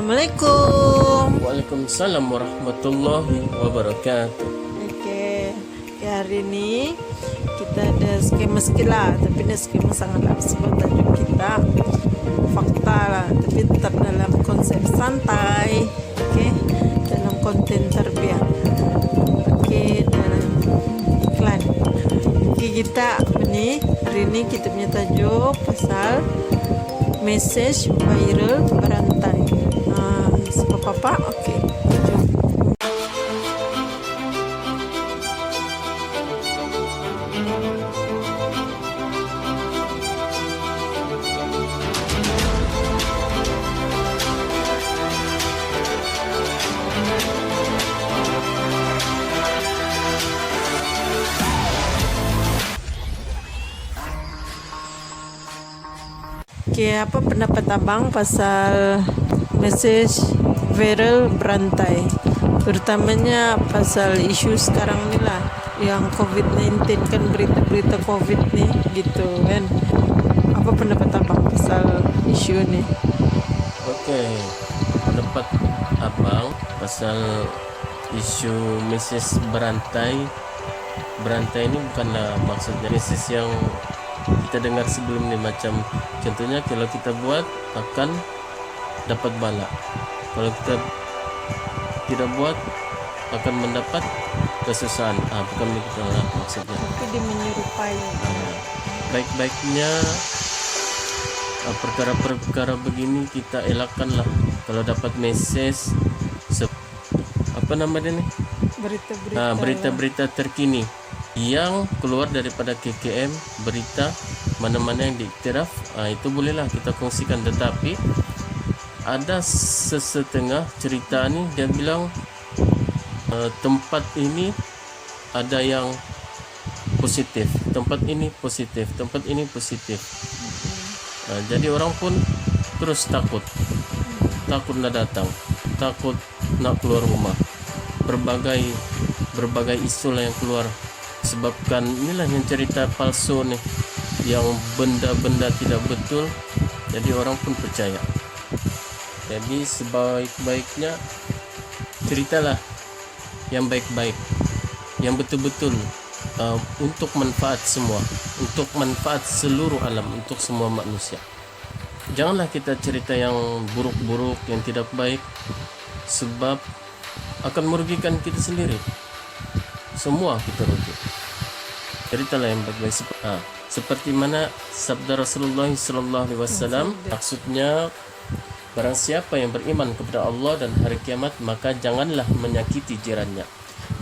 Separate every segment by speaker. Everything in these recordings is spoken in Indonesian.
Speaker 1: Assalamualaikum.
Speaker 2: Waalaikumsalam warahmatullahi wabarakatuh.
Speaker 1: Oke, hari ini kita ada skema lah, tapi ini skema sangat sebab tajuk kita fakta lah, tapi tetap dalam konsep santai. Oke, dalam konten tarbiyah. Oke, dalam iklan. Oke, kita hari ini kita punya tajuk pasal message viral berantai. Sebab apa? Oke. Oke, apa pendapat abang pasal message viral berantai, terutamanya pasal isu sekarang ni lah, yang COVID-19 kan, berita-berita COVID ni gitu kan. Apa pendapat abang pasal isu ni?
Speaker 2: Oke, pendapat abang pasal isu message berantai ini bukanlah maksudnya message yang kita dengar sebelum ni, macam contohnya kalau kita buat akan dapat bala, kalau kita tidak buat akan mendapat kesusahan. Bukan begitu lah maksudnya.
Speaker 1: Tapi dia menyerupai.
Speaker 2: Baik-baiknya perkara-perkara begini kita elakkanlah. Kalau dapat message apa nama dia nih, berita-berita terkini yang keluar daripada KKM, berita mana-mana yang diiktiraf, itu bolehlah kita kongsikan. Tetapi ada sesetengah cerita ni dia bilang tempat ini ada yang positif, tempat ini positif, tempat ini positif. Jadi orang pun terus takut nak datang, takut nak keluar rumah. Berbagai isu lah yang keluar, sebabkan inilah yang cerita palsu nih, yang benda-benda tidak betul, jadi orang pun percaya. Jadi sebaik-baiknya ceritalah yang baik-baik, yang betul-betul untuk manfaat semua, untuk manfaat seluruh alam, untuk semua manusia. Janganlah kita cerita yang buruk-buruk, yang tidak baik, sebab akan merugikan kita sendiri. Semua kita rugi. Ceritalah yang baik-baik. Seperti mana sabda Rasulullah SAW, maksudnya barang siapa yang beriman kepada Allah dan hari kiamat, maka janganlah menyakiti jirannya.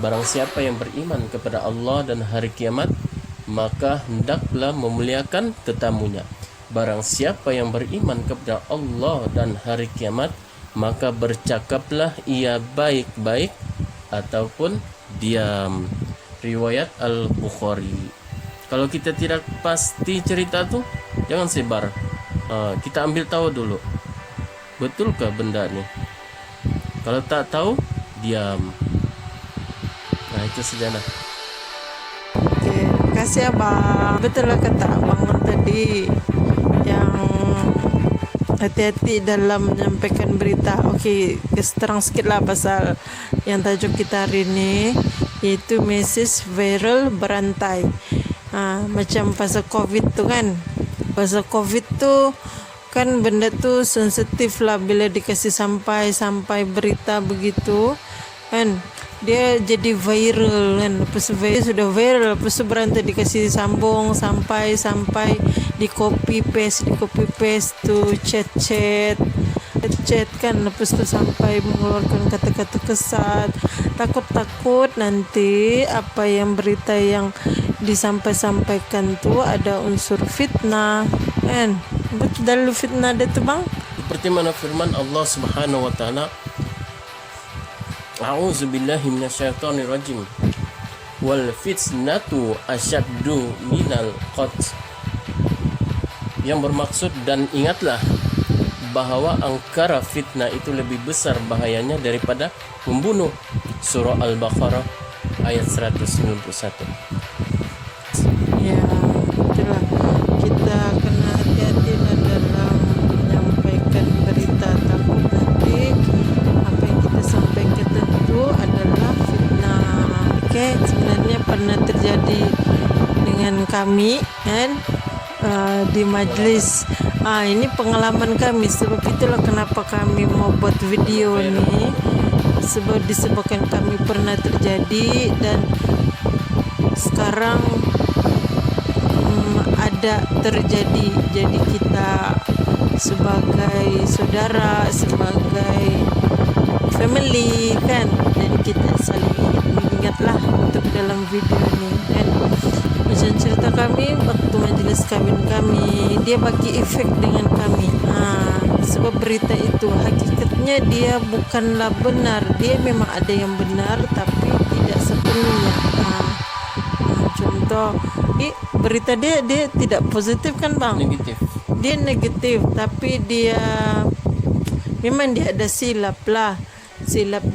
Speaker 2: Barang siapa yang beriman kepada Allah dan hari kiamat, maka hendaklah memuliakan tetamunya. Barang siapa yang beriman kepada Allah dan hari kiamat, maka bercakaplah ia baik-baik ataupun diam. Riwayat Al-Bukhari. Kalau kita tidak pasti cerita tuh, jangan sebar. Kita ambil tahu dulu, betulkah benda ini. Kalau tak tahu, diam. Nah, itu saja lah.
Speaker 1: Oke, kasih abang. Betul lah kata abang tadi, yang hati-hati dalam menyampaikan berita. Oke, terang sikit lah pasal yang tajuk kita hari ini, yaitu message viral berantai. Macam pasal COVID tu kan, pasal COVID tu kan benda tu sensitif lah, bila dikasih sampai berita begitu kan, dia jadi viral kan. Lepas sudah viral, lepas tu berantai, dikasih sambung sampai di copy paste tu chat kan. Lepas tu sampai mengeluarkan kata-kata kesat. Takut nanti apa yang berita yang disampaikan tu ada unsur fitnah kan. Betul dalam fitnah dia tu bang,
Speaker 2: Seperti mana firman Allah Subhanahu wa taala, A'udzu billahi minasyaitonir rajim. Wal fitnatu asyaddu minal qatl. Yang bermaksud, dan ingatlah bahwa angkara fitnah itu lebih besar bahayanya daripada membunuh. Surah Al-Baqarah ayat 191.
Speaker 1: ya itulah, kita kena hati-hati dalam menyampaikan berita. Takut nanti kami kan, di majelis. Ini pengalaman kami, sebab itulah kenapa kami mau buat video nih, sebab disebabkan kami pernah terjadi dan sekarang ada terjadi. Jadi kita sebagai saudara, sebagai family kan, dan kita saling mengingatlah untuk dalam video ini kan. Macam cerita kami waktu majelis kawin kami, dia bagi efek dengan kami. Sebab berita itu hakikatnya dia bukanlah benar, dia memang ada yang benar tapi tidak sepenuhnya. Contoh, berita dia tidak positif kan bang?
Speaker 2: Negatif.
Speaker 1: Dia negatif, tapi dia memang dia ada silap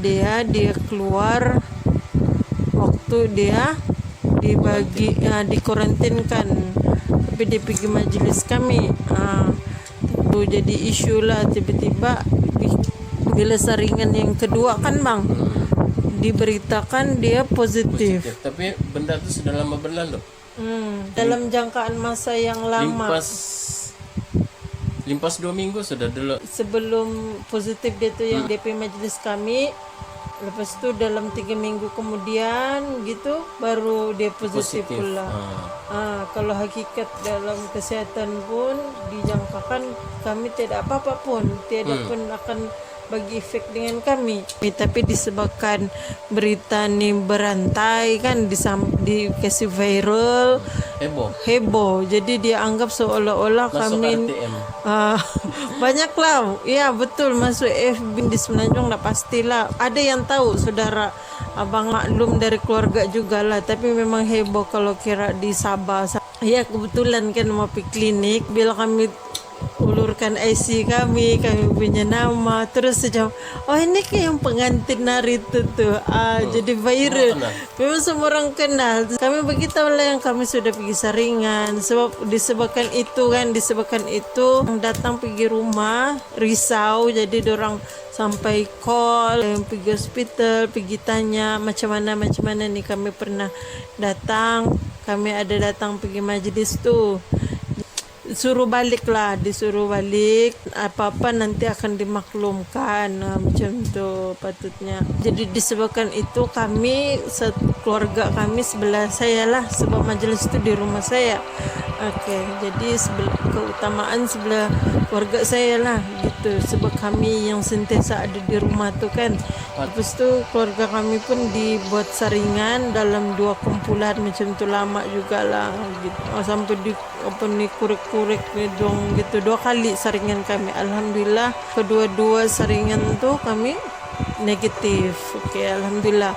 Speaker 1: dia keluar waktu dia dibagi dikarantinkan, tapi dia pergi majelis kami. Itu jadi isu lah, tiba-tiba bila saringan yang kedua kan bang, diberitakan dia positif.
Speaker 2: Tapi benda itu sudah lama berlalu.
Speaker 1: Dalam jangkaan masa yang lama.
Speaker 2: Limpas 2 minggu sudah dulu.
Speaker 1: Sebelum positif dia tuh yang DP majelis kami, lepas itu dalam 3 minggu kemudian gitu baru dia positif pula. Kalau hakikat dalam kesehatan pun dijangkakan kami tidak apa-apa pun, tidak pun akan bagi efek dengan kami. Tapi disebabkan berita ni berantai kan, dikasih viral, heboh. Jadi dia anggap seolah-olah
Speaker 2: masuk
Speaker 1: kami
Speaker 2: RTM.
Speaker 1: banyak lah. Ya betul, masuk FB di Semenanjung lah pastilah. Ada yang tahu, saudara abang maklum dari keluarga juga lah. Tapi memang heboh kalau kira di Sabah. Ya kebetulan kan mau pergi klinik, bila kami ulurkan IC kami punya nama, terus sejam, oh ini kayak yang pengantin hari itu tuh, jadi viral. Memang semua orang kenal. Kami beritahu lah yang kami sudah pergi saringan, sebab disebabkan itu datang pergi rumah risau, jadi dorang sampai call, yang pergi hospital, pergi tanya macam mana nih. Kami pernah datang, kami ada datang pergi majelis tuh, disuruh balik, apa-apa nanti akan dimaklumkan, macam tu patutnya. Jadi disebabkan itu kami keluarga kami sebelah saya lah, sebab majelis itu di rumah saya. Jadi keutamaan sebelah keluarga saya lah gitu, sebab kami yang sentiasa ada di rumah tu kan. Lepas tu keluarga kami pun dibuat saringan dalam 2 kumpulan macam tu, lama jugalah gitu. Sampai kurek-kurek dong gitu, 2 kali saringan kami. Alhamdulillah kedua-dua saringan tu kami negatif. Alhamdulillah.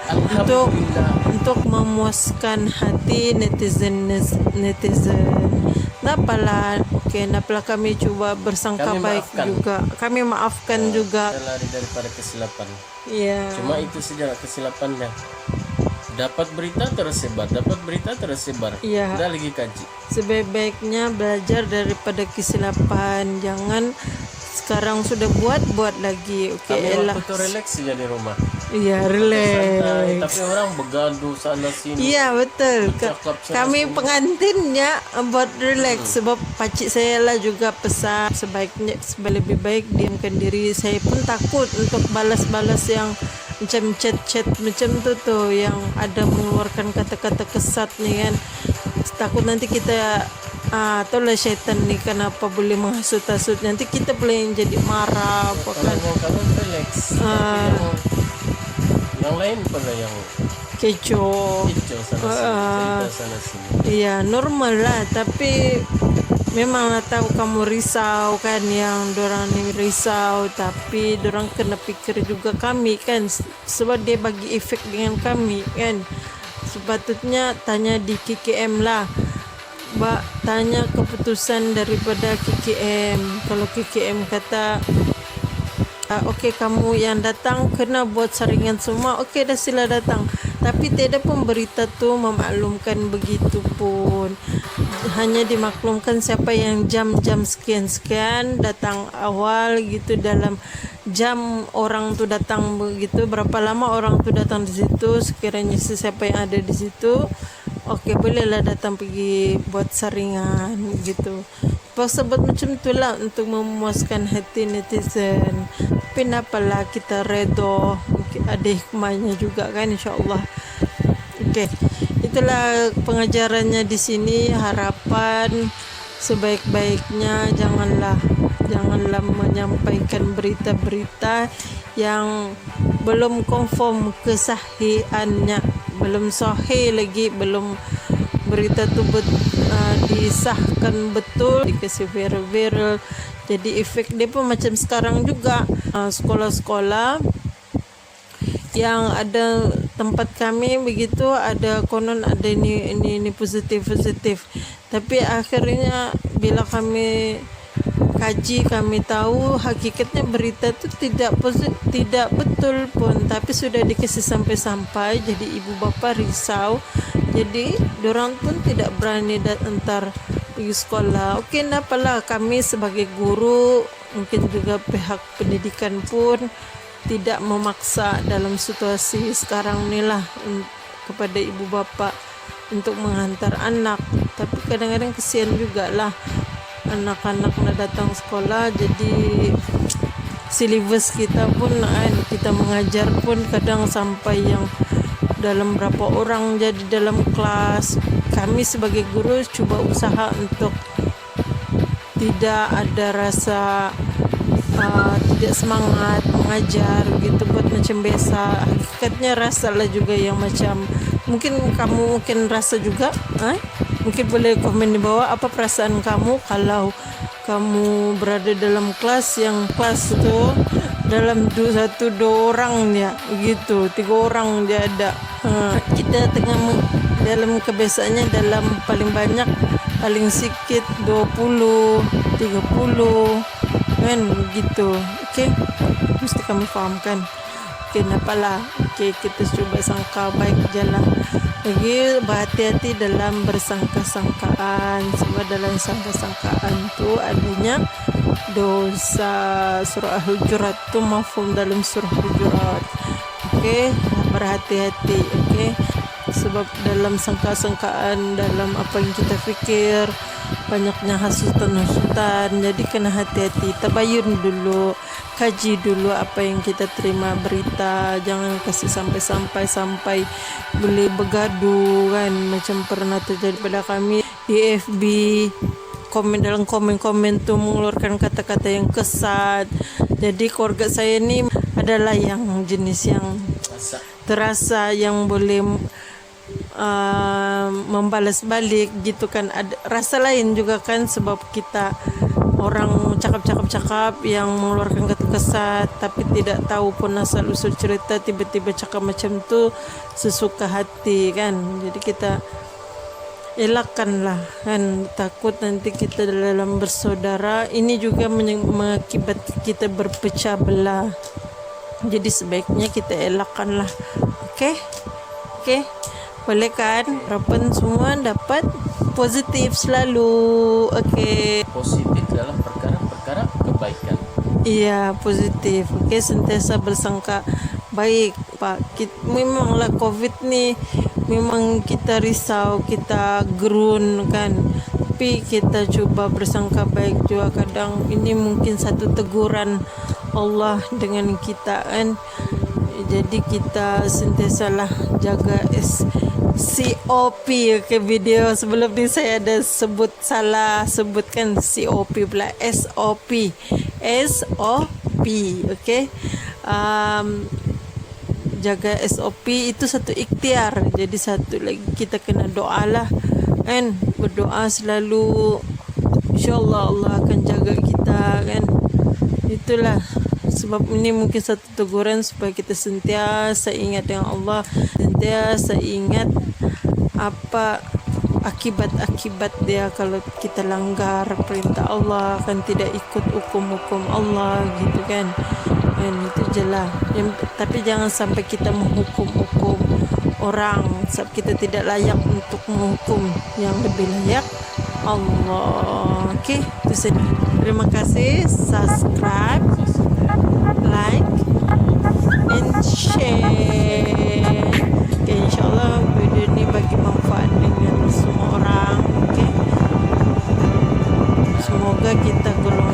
Speaker 1: Untuk memuaskan hati netizen. Nampaklah kami coba bersangka baik juga. Kami maafkan juga.
Speaker 2: Lari daripada kesilapan.
Speaker 1: Ya.
Speaker 2: Cuma itu saja kesilapannya. Dapat berita tersebar.
Speaker 1: Ya.
Speaker 2: Udah lagi kaji.
Speaker 1: Sebaik-baiknya belajar daripada kesilapan. Jangan sekarang sudah buat lagi.
Speaker 2: Kami waktu itu relax saja di rumah.
Speaker 1: Iya,
Speaker 2: Santai,
Speaker 1: relax.
Speaker 2: tapi orang begaduh sana sini.
Speaker 1: Iya, betul. Kami
Speaker 2: sini.
Speaker 1: pengantinnya buat relax, sebab pakcik saya lah juga pesan sebaiknya lebih baik diamkan diri. Saya pun takut untuk balas-balas yang macam chat-chat macam tu tuh, yang ada mengeluarkan kata-kata kesat nih kan. Takut nanti kita itulah syaitan nih, kenapa boleh menghasut-hasut, nanti kita boleh yang jadi marah apa kan.
Speaker 2: Kalau relax, yang lain pada yang
Speaker 1: kecoh
Speaker 2: sana sini.
Speaker 1: Iya, normal lah, tapi memang tahu kamu risau kan, yang dorang ni risau, tapi dorang kena pikir juga kami kan, sebab dia bagi efek dengan kami kan. Sepatutnya tanya di KKM lah, tanya keputusan daripada KKM. Kalau KKM kata okey, kamu yang datang kena buat saringan semua, okey dah, sila datang. Tapi tidak pun berita tu memaklumkan begitu pun. Hanya dimaklumkan siapa yang jam-jam sekian-sekian datang awal gitu, dalam jam orang tu datang begitu, berapa lama orang tu datang di situ, sekiranya siapa yang ada di situ oke bolehlah datang pergi buat saringan gitu. Sebab macam itulah untuk memuaskan hati netizen. Tapi napalah kita redo, mungkin ada hikmahnya juga kan, insyaallah. Oke, itulah pengajarannya di sini. Harapan sebaik-baiknya janganlah menyampaikan berita-berita yang belum confirm kesahihannya, belum sahih lagi, belum berita tu disahkan betul, dikasih viral-viral. Jadi efek dia pun macam sekarang juga, sekolah-sekolah yang ada tempat kami begitu, ada konon ada ini positif, tapi akhirnya bila kami kaji, kami tahu hakikatnya berita itu tidak betul pun, tapi sudah dikasih sampai jadi ibu bapa risau, jadi dorang pun tidak berani antar pergi sekolah. Okey, apalah, kami sebagai guru, mungkin juga pihak pendidikan pun tidak memaksa dalam situasi sekarang ni lah kepada ibu bapa untuk menghantar anak. Tapi kadang-kadang kesian jugalah anak-anak nak datang sekolah, jadi silibus kita pun kita mengajar pun kadang sampai yang dalam berapa orang jadi dalam kelas. Kami sebagai guru cuba usaha untuk tidak ada rasa tidak semangat mengajar gitu, buat macam biasa. Hakikatnya rasalah juga yang macam mungkin kamu rasa juga. Mungkin boleh komen di bawah apa perasaan kamu kalau kamu berada dalam kelas yang kelas itu dalam 1-2 orang ya gitu, 3 orang dia ada. Kita tengah dalam kebiasaannya dalam paling banyak paling sikit 20 30 kan gitu. Okey, mesti kamu fahamkan. Kenapalah. Okey, kita cuba sangka baik jalan. Lagi berhati-hati dalam bersangka-sangkaan, sebab dalam sangka-sangkaan tu adanya dosa. Surah Al-Hujurat tu mafhum dalam surah Al-Hujurat. Okey, berhati-hati. Okey, sebab dalam sangka-sangkaan, dalam apa yang kita fikir, banyaknya hasutan-hasutan. Jadi kena hati-hati, tabayun dulu, kaji dulu apa yang kita terima berita. Jangan kasih sampai boleh bergaduh kan, macam pernah terjadi pada kami di FB. Dalam komen tu mengeluarkan kata-kata yang kesat. Jadi keluarga saya ni adalah yang jenis yang terasa yang boleh membalas balik gitu kan. Ada rasa lain juga kan, sebab kita orang cakap yang mengeluarkan kata kesat tapi tidak tahu pun asal usul cerita, tiba-tiba cakap macam tu sesuka hati kan. Jadi kita elakkanlah kan, takut nanti kita dalam bersaudara ini juga mengakibatkan kita berpecah belah. Jadi sebaiknya kita elakkanlah. Okey, boleh kan? Harapan semua dapat positif selalu. Okey,
Speaker 2: Positif dalam perkara-perkara kebaikan.
Speaker 1: iya, positif. Okey, sentiasa bersangka baik, Pak. Memanglah COVID ni memang kita risau, kita gerun kan. Tapi kita cuba bersangka baik juga. Kadang ini mungkin satu teguran Allah dengan kita kan. Jadi kita sentiasalah jaga COP. Okay, video sebelum ni saya ada sebutkan COP pula, SOP. Okay, jaga SOP itu satu ikhtiar. Jadi satu lagi kita kena doa lah kan, berdoa selalu, insyaAllah Allah akan jaga kita kan. Itulah sebab ini mungkin satu teguran supaya kita sentiasa ingat dengan Allah, sentiasa ingat apa akibat-akibat dia kalau kita langgar perintah Allah, kan tidak ikut hukum-hukum Allah gitu kan. Dan itu jelas. Tapi jangan sampai kita menghukum-hukum orang, sebab kita tidak layak untuk menghukum, yang lebih layak Allah. Okey, itu saja. Terima kasih. Subscribe, like and share. Okay, insyaAllah video ini bagi manfaat kita golongan